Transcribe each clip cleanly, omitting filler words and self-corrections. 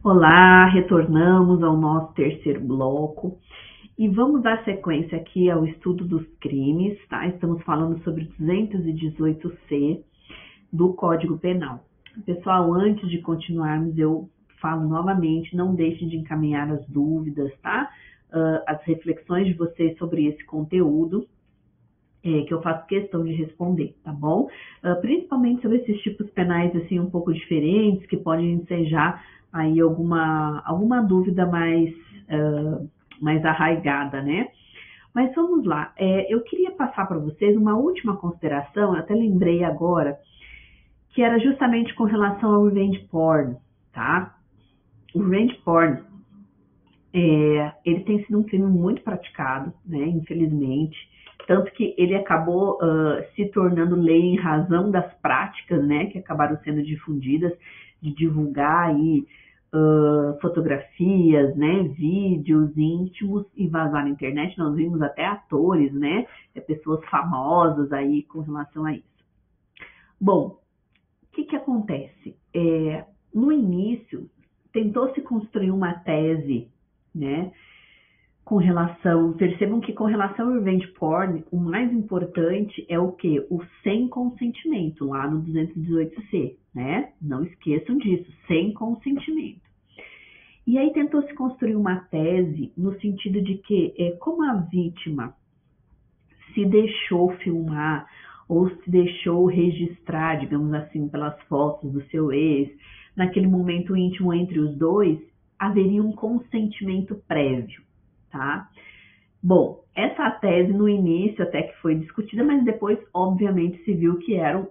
Olá, retornamos ao nosso terceiro bloco e vamos dar sequência aqui ao estudo dos crimes, tá? Estamos falando sobre 218C do Código Penal. Pessoal, antes de continuarmos, eu falo novamente, não deixem de encaminhar as dúvidas, tá? As reflexões de vocês sobre esse conteúdo, que eu faço questão de responder, tá bom? Principalmente sobre esses tipos penais, assim, um pouco diferentes, que podem ensejar aí alguma dúvida mais arraigada, né? Mas vamos lá, eu queria passar para vocês uma última consideração, eu até lembrei agora, que era justamente com relação ao revenge porn, tá? O revenge porn, ele tem sido um crime muito praticado, né, infelizmente, tanto que ele acabou se tornando lei em razão das práticas, né, que acabaram sendo difundidas, de divulgar aí fotografias, né, vídeos íntimos e vazar na internet. Nós vimos até atores, né, pessoas famosas aí com relação a isso. Bom, o que acontece? No início, tentou-se construir uma tese, né, percebam que com relação ao revenge porn, o mais importante é o quê? O sem consentimento, lá no 218C, né? Não esqueçam disso, sem consentimento. E aí tentou-se construir uma tese no sentido de que, como a vítima se deixou filmar ou se deixou registrar, digamos assim, pelas fotos do seu ex, naquele momento íntimo entre os dois, haveria um consentimento prévio, tá? Bom, essa tese no início até que foi discutida, mas depois, obviamente, se viu que ela,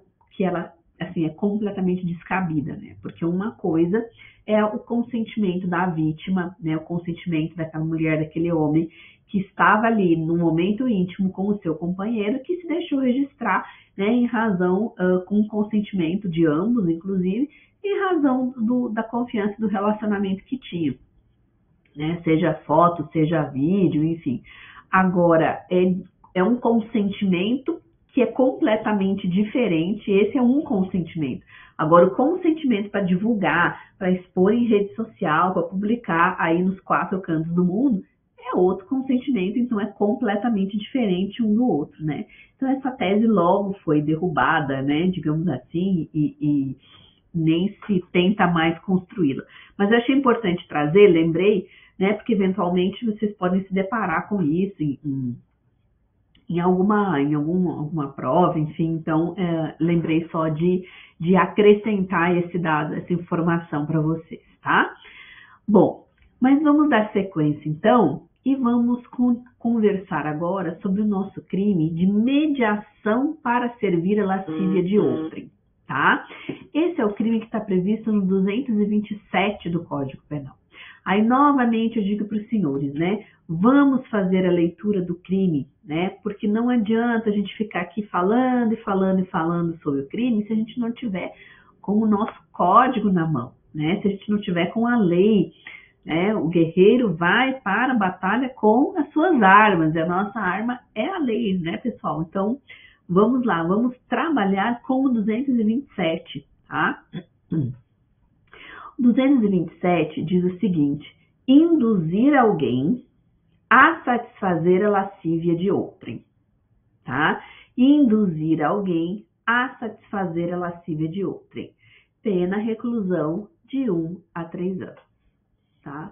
assim, é completamente descabida, né? Porque uma coisa é o consentimento da vítima, né? O consentimento daquela mulher, daquele homem que estava ali no momento íntimo com o seu companheiro, que se deixou registrar, né? Em razão, com o consentimento de ambos, inclusive, em razão da confiança do relacionamento que tinham, né? Seja foto, seja vídeo, enfim. Agora, é um consentimento que é completamente diferente. Esse é um consentimento. Agora, o consentimento para divulgar, para expor em rede social, para publicar aí nos 4 cantos do mundo, é outro consentimento, então é completamente diferente um do outro, né? Então, essa tese logo foi derrubada, né? Digamos assim, e nem se tenta mais construí-la. Mas eu achei importante trazer, lembrei, né? Porque eventualmente vocês podem se deparar com isso em alguma prova, enfim. Então, lembrei só de acrescentar esse dado, essa informação para vocês, tá? Bom, mas vamos dar sequência então e vamos conversar agora sobre o nosso crime de mediação para servir a lascívia de outrem, tá? Esse é o crime que está previsto no 227 do Código Penal. Aí, novamente, eu digo para os senhores, né? Vamos fazer a leitura do crime, né? Porque não adianta a gente ficar aqui falando sobre o crime se a gente não tiver com o nosso código na mão, né? Se a gente não tiver com a lei, né? O guerreiro vai para a batalha com as suas armas, e a nossa arma é a lei, né, pessoal? Então, vamos lá, vamos trabalhar com o 227, tá? 227 diz o seguinte: induzir alguém a satisfazer a lascívia de outrem, tá? Induzir alguém a satisfazer a lascívia de outrem. Pena reclusão de 1 a 3 anos, tá?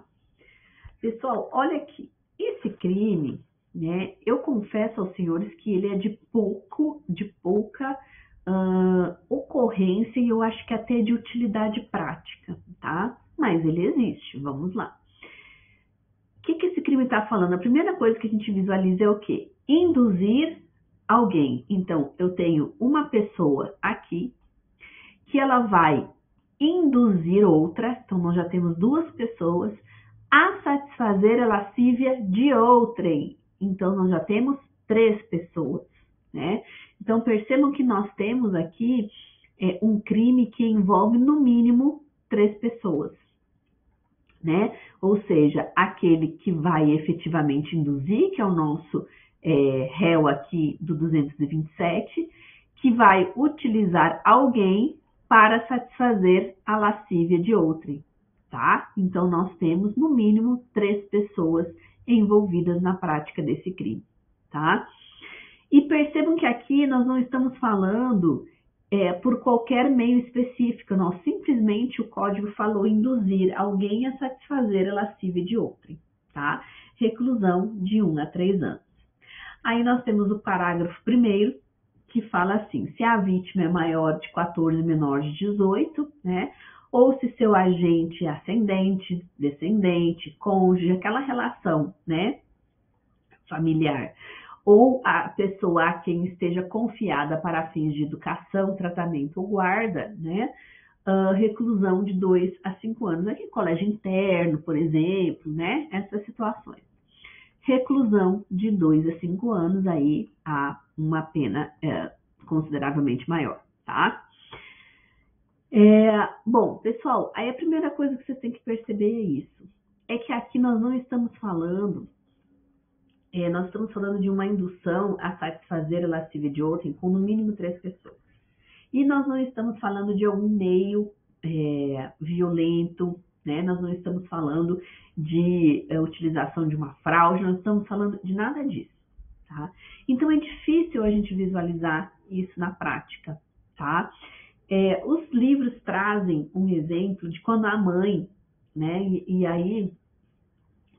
Pessoal, olha aqui, esse crime, né? Eu confesso aos senhores que ele é de pouca ocorrência e eu acho que até de utilidade prática, tá? Mas ele existe, vamos lá. O que esse crime está falando? A primeira coisa que a gente visualiza é o quê? Induzir alguém. Então, eu tenho uma pessoa aqui que ela vai induzir outra, então nós já temos 2 pessoas, a satisfazer a lascívia de outrem. Então, nós já temos 3 pessoas, né? Então, percebam que nós temos aqui um crime que envolve, no mínimo, 3 pessoas, né? Ou seja, aquele que vai efetivamente induzir, que é o nosso réu aqui do 227, que vai utilizar alguém para satisfazer a lascívia de outrem, tá? Então, nós temos, no mínimo, 3 pessoas envolvidas na prática desse crime, tá? E percebam que aqui nós não estamos falando por qualquer meio específico, não. Simplesmente o código falou induzir alguém a satisfazer a lascívia de outrem, tá? Reclusão de 1 a 3 anos. Aí nós temos o parágrafo 1º, que fala assim: se a vítima é maior de 14 e menor de 18, né? Ou se seu agente é ascendente, descendente, cônjuge, aquela relação, né, familiar, ou a pessoa a quem esteja confiada para fins de educação, tratamento ou guarda, né, reclusão de 2 a 5 anos. Aqui, colégio interno, por exemplo, né, essas situações. Reclusão de 2 a 5 anos, aí há uma pena consideravelmente maior, tá? Bom, pessoal, aí a primeira coisa que vocês têm que perceber é isso. É que aqui nós não estamos falando, nós estamos falando de uma indução a satisfazer a lascívia de outrem com no mínimo 3 pessoas. E nós não estamos falando de algum meio violento, né? Nós não estamos falando de utilização de uma fraude, nós estamos falando de nada disso, tá? Então é difícil a gente visualizar isso na prática, tá? Os livros trazem um exemplo de quando a mãe, né, e aí,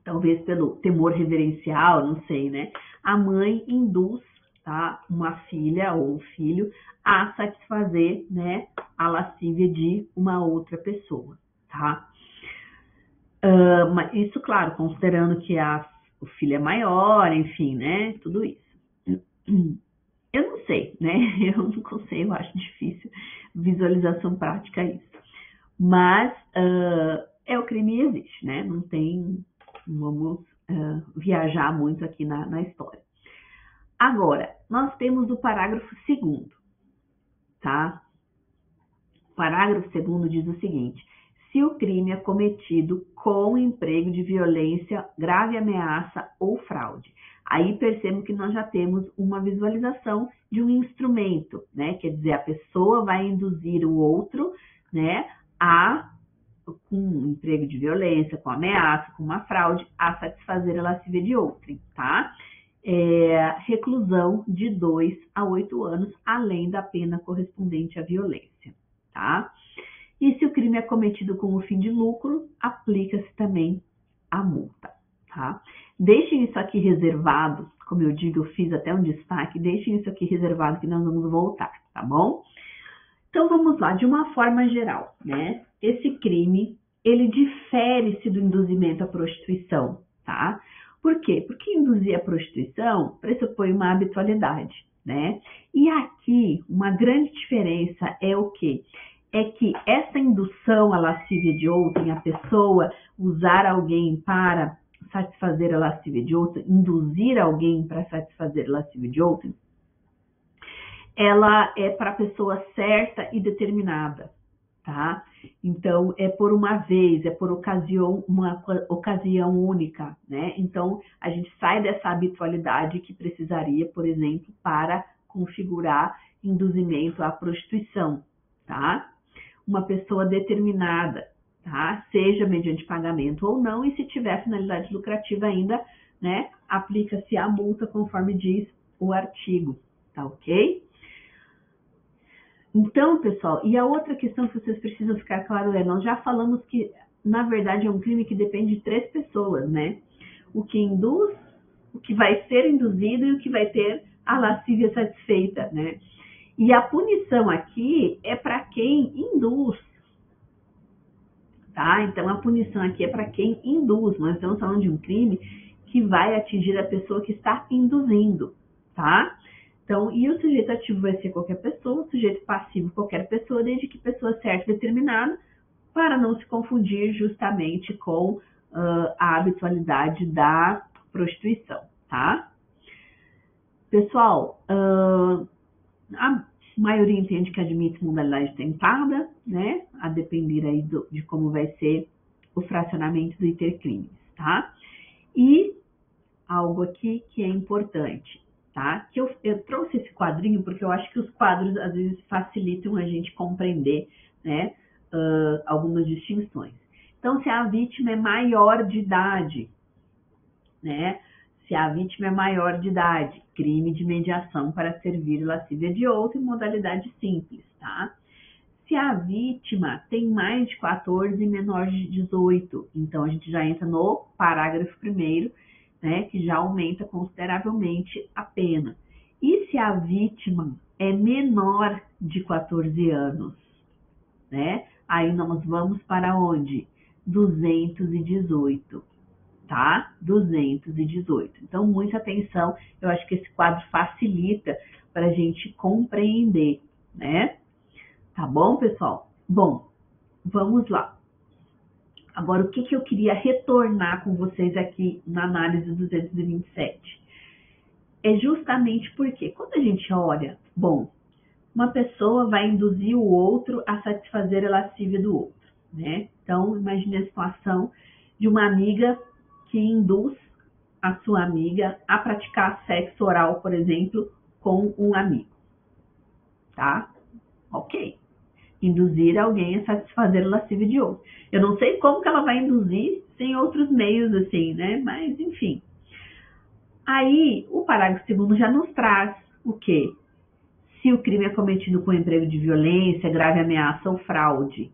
talvez pelo temor reverencial, não sei, né, a mãe induz, tá, uma filha ou um filho a satisfazer, né, a lascívia de uma outra pessoa, tá? Mas isso, claro, considerando que o filho é maior, enfim, né, tudo isso. Eu não sei, né? Eu não consigo, eu acho difícil visualização prática isso. Mas o crime existe, né? Não tem, vamos viajar muito aqui na história. Agora, nós temos o parágrafo 2º, tá? O parágrafo 2º diz o seguinte: se o crime é cometido com emprego de violência, grave ameaça ou fraude. Aí percebemos que nós já temos uma visualização de um instrumento, né? Quer dizer, a pessoa vai induzir o outro, né, com um emprego de violência, com ameaça, com uma fraude, a satisfazer a lascívia de outrem, tá? Reclusão de 2 a 8 anos, além da pena correspondente à violência, tá? E se o crime é cometido com o fim de lucro, aplica-se também a multa, tá? Deixem isso aqui reservado, como eu digo, eu fiz até um destaque, deixem isso aqui reservado que nós vamos voltar, tá bom? Então vamos lá, de uma forma geral, né? Esse crime, ele difere-se do induzimento à prostituição, tá? Por quê? Porque induzir a prostituição pressupõe uma habitualidade, né? E aqui, uma grande diferença é o quê? É que essa indução à lascívia de outrem, a pessoa usar alguém para satisfazer a lascívia de outrem, induzir alguém para satisfazer a lascívia de outrem, ela é para a pessoa certa e determinada, tá? Então, é por uma vez, é por uma ocasião única, né? Então, a gente sai dessa habitualidade que precisaria, por exemplo, para configurar induzimento à prostituição, tá? Uma pessoa determinada, tá? Seja mediante pagamento ou não, e se tiver finalidade lucrativa ainda, né, aplica-se a multa conforme diz o artigo, tá ok? Então, pessoal, e a outra questão que vocês precisam ficar claro nós já falamos que, na verdade, é um crime que depende de 3 pessoas, né? O que induz, o que vai ser induzido e o que vai ter a lascívia satisfeita, né? E a punição aqui é para quem induz, tá? Então, a punição aqui é para quem induz. Nós estamos falando de um crime que vai atingir a pessoa que está induzindo, tá? Então, e o sujeito ativo vai ser qualquer pessoa, o sujeito passivo qualquer pessoa, desde que pessoa certa e determinada, para não se confundir justamente com a habitualidade da prostituição, tá? Pessoal, a maioria entende que admite modalidade tentada, né? A depender aí de como vai ser o fracionamento do intercrimes, tá? E algo aqui que é importante, tá? Que eu trouxe esse quadrinho porque eu acho que os quadros às vezes facilitam a gente compreender, né, algumas distinções. Então, se a vítima é maior de idade, né? Se a vítima é maior de idade, crime de mediação para servir lascívia de outro em modalidade simples, tá? Se a vítima tem mais de 14 e menor de 18, então a gente já entra no parágrafo 1º, né, que já aumenta consideravelmente a pena. E se a vítima é menor de 14 anos, né? Aí nós vamos para onde? 218, tá? 218. Então, muita atenção. Eu acho que esse quadro facilita para a gente compreender, né? Tá bom, pessoal? Bom, vamos lá. Agora, o que eu queria retornar com vocês aqui na análise 227? É justamente porque quando a gente olha, bom, uma pessoa vai induzir o outro a satisfazer a lascívia do outro, né? Então, imagine a situação de uma amiga que induz a sua amiga a praticar sexo oral, por exemplo, com um amigo, tá? Ok. Induzir alguém a satisfazer a lascívia de outro. Eu não sei como que ela vai induzir sem outros meios, assim, né? Mas, enfim. Aí, o parágrafo 2º já nos traz o quê? Se o crime é cometido com emprego de violência, grave ameaça ou fraude,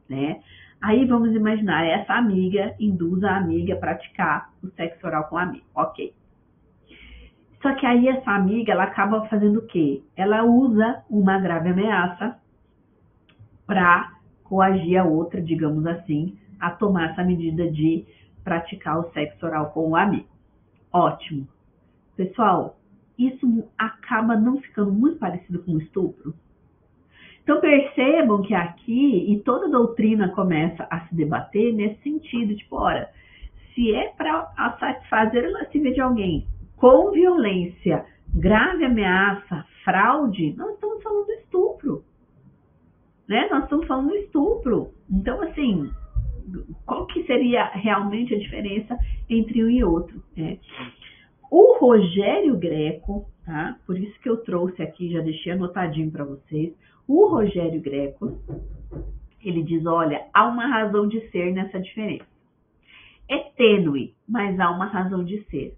né? Aí vamos imaginar, essa amiga induz a amiga a praticar o sexo oral com o amigo, ok. Só que aí essa amiga, ela acaba fazendo o quê? Ela usa uma grave ameaça para coagir a outra, digamos assim, a tomar essa medida de praticar o sexo oral com o amigo. Ótimo. Pessoal, isso acaba não ficando muito parecido com o estupro? Então percebam que aqui, e toda a doutrina começa a se debater nesse sentido, tipo, ora, se é para satisfazer a lascívia de alguém com violência, grave ameaça, fraude, nós estamos falando do estupro, né? Nós estamos falando do estupro. Então, assim, qual que seria realmente a diferença entre um e outro, né? O Rogério Greco, tá? Por isso que eu trouxe aqui, já deixei anotadinho para vocês. O Rogério Greco, ele diz, olha, há uma razão de ser nessa diferença. É tênue, mas há uma razão de ser.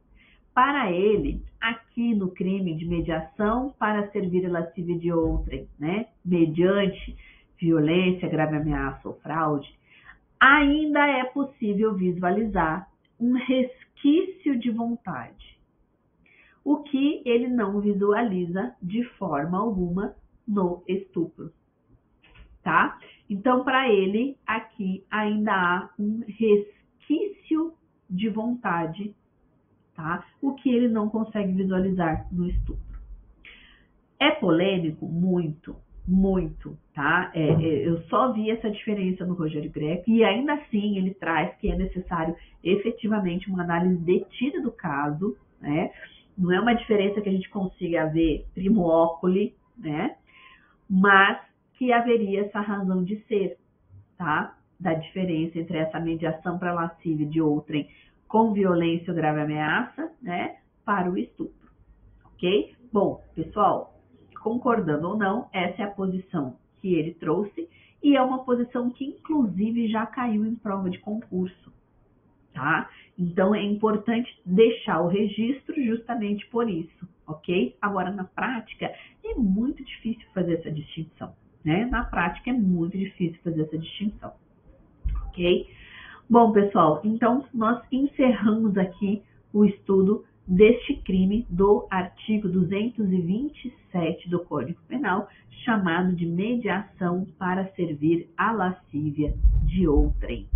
Para ele, aqui no crime de mediação para servir a lascívia de outrem, né? Mediante violência, grave ameaça ou fraude, ainda é possível visualizar um resquício de vontade, o que ele não visualiza de forma alguma no estupro, tá? Então, para ele, aqui ainda há um resquício de vontade, tá? O que ele não consegue visualizar no estupro. É polêmico? Muito, muito, tá? Eu só vi essa diferença no Rogério Greco e ainda assim ele traz que é necessário efetivamente uma análise detida do caso, né? Não é uma diferença que a gente consiga ver primo oculi, né? Mas que haveria essa razão de ser, tá? Da diferença entre essa mediação para lascívia de outrem com violência ou grave ameaça, né? Para o estupro, ok? Bom, pessoal, concordando ou não, essa é a posição que ele trouxe e é uma posição que inclusive já caiu em prova de concurso, tá? Então é importante deixar o registro justamente por isso, ok? Agora na prática é muito difícil fazer essa distinção, né? Na prática é muito difícil fazer essa distinção, ok? Bom, pessoal, então nós encerramos aqui o estudo deste crime do artigo 227 do Código Penal, chamado de mediação para servir a lascívia de outrem.